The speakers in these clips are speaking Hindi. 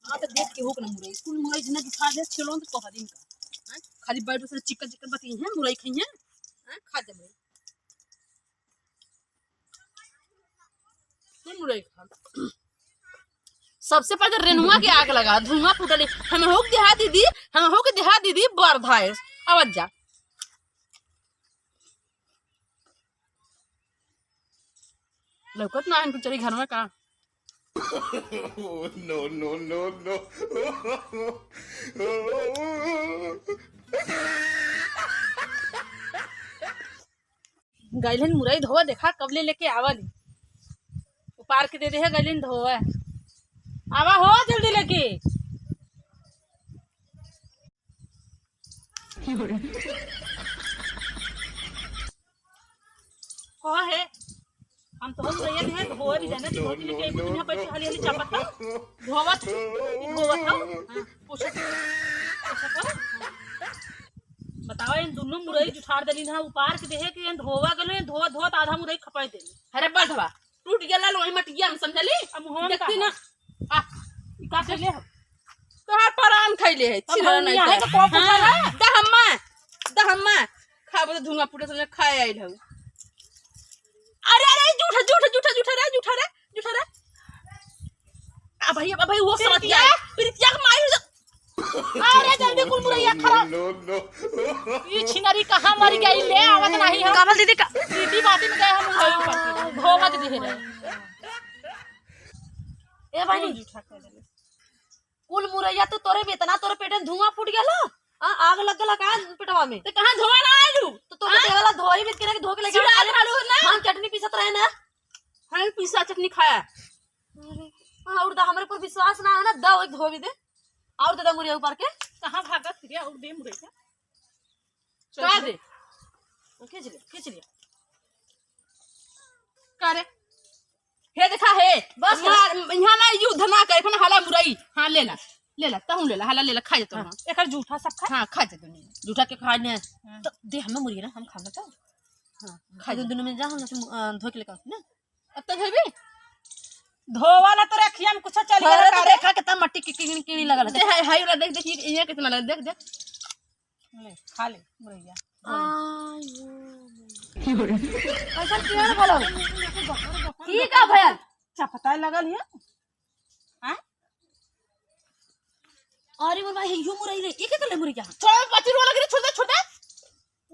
हां तो देख के हो के मुरई स्कूल मुरई जना दिखा दे चलो तो कह दिन का खाली बैठ से चिकन चिकन बती है मुरई खाई है खा दे मुरई खा सबसे पहले रेनुआ के आग लगा धुआं फूटले हम हो के देहा दीदी बरधा है आवाज जा लौकत ना है चली घर में का no no no no gallon मुरई धोवा देखा कब ले लेके आवली उपार के दे दे है गैलन धोवा आवा हो जल्दी लेके हो है हम तो मुरैया है धोवा भी जाने धोवा भी लेके यहाँ पर हली हली चापत धोवा था पूछो बताओ इन दोनों मुरई जुठार देली ना उपार के देहे कि धोवा गले धोवा धोवा आधा मुरई खपाई देली अरे बढ़वा टूट गेला लोई मटिया में समझली अब मुंह में देखती ना आ का खइले हो तोहार परान खइले है चिरा नहीं है तो कोप उठा द हम्मा खाबो तो धुआं फुटे से खाए आइल हो अरे अरे झूठा रे आ भाई वो समझिया प्रीतिया के माई अरे जल्दी कुल मुरैया खरा ये छिनरी कहां मर गई ले आवत नहीं है काबल दीदी का दीदी बाती में गए हम धोवा दीदी है ए भाई झूठा कह दे कुल मुरैया तो तोरे में इतना तोरे पेट में धुआं फूट गेलो आग लग गला का पेटवा में तो कहां धोवा ना आलू तो तोरे देवला धोई में के धो के लेके हम चटनी पीसत रहे ना हम पीसा चटनी खाया अरे और दा हमरे पर विश्वास ना है ना दा एक धोवी दे और दादा मुरैया ऊपर के कहां भागत फिरिया और दे मुरैया का दे खींच ले का रे हे देखा है बस यहां ना युद्ध ना करे अपन हाला मुरई हां ले ला तहु ले ला हाला ले ला खा जतो हां एकर झूठा सब खा हां खा जतो झूठा के खा ने तो दे हम मुरई ना हम खाना तो हां खा दो दोनों में जा हम धो के लेके ना अब तक है भी धोवाला तो रखिया में कुछ चल गया का देखा कितना मट्टी की कीड़ी लगल है हाय हाय वाला देख ये कितना लग देख ले खा ले मुरैया ऐसा क्यों बोलो ठीक है भैया चपता लगल है हां अरे मोर भाई यो मुरई रे एक कर ले मुरैया छोड़ पाची रो लग रे छोड़ दे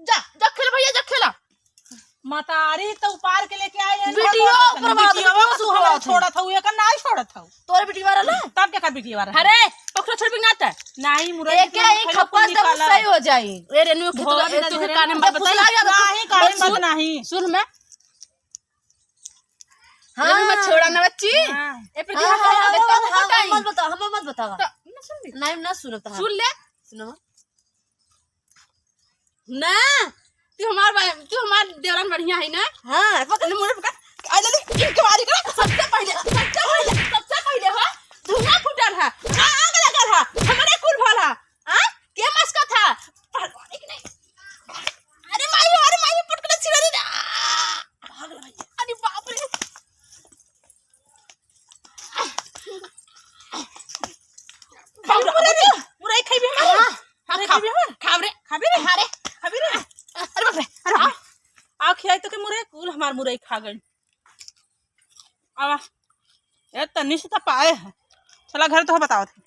जा खेल भैया जा खेला मातारी तो उपार के लेके आए हैं वीडियो करवा छोड़ा था ये का नहीं छोड़ा था तोरे बेटी वाला ना तब क्या कर बेटी वाला अरे पकड़ छोड़ भी नाता नहीं मुरई एक खप्पा सब सही हो जाई ए रेनू के तो के काने में बता नहीं काने मत नहीं सुन मैं हां मत छोड़ा ना बच्ची ए प्रति हम मत बता नहीं ना सुनता सुन ले सुनो ना तू हमार देवरान बढ़िया है ना हां पकड़ मुरे पकड़ आ जल्दी इनके मारी कर सबसे पहले हो धुआं फूटल है आग लगल है हमारे कुल भला हां के मस्का था पहलवानी की नहीं अरे माई पटकले छिड़ी ना भाग ले भाई अरे बाप रे मुरई खाइबे हां खाबे रे अरे बाप रे अरे आ खियाई तो के मुरई कुल हमार मुरई खा गई आवा ए तन्नी से तो पाए चला घर तो बताओ थे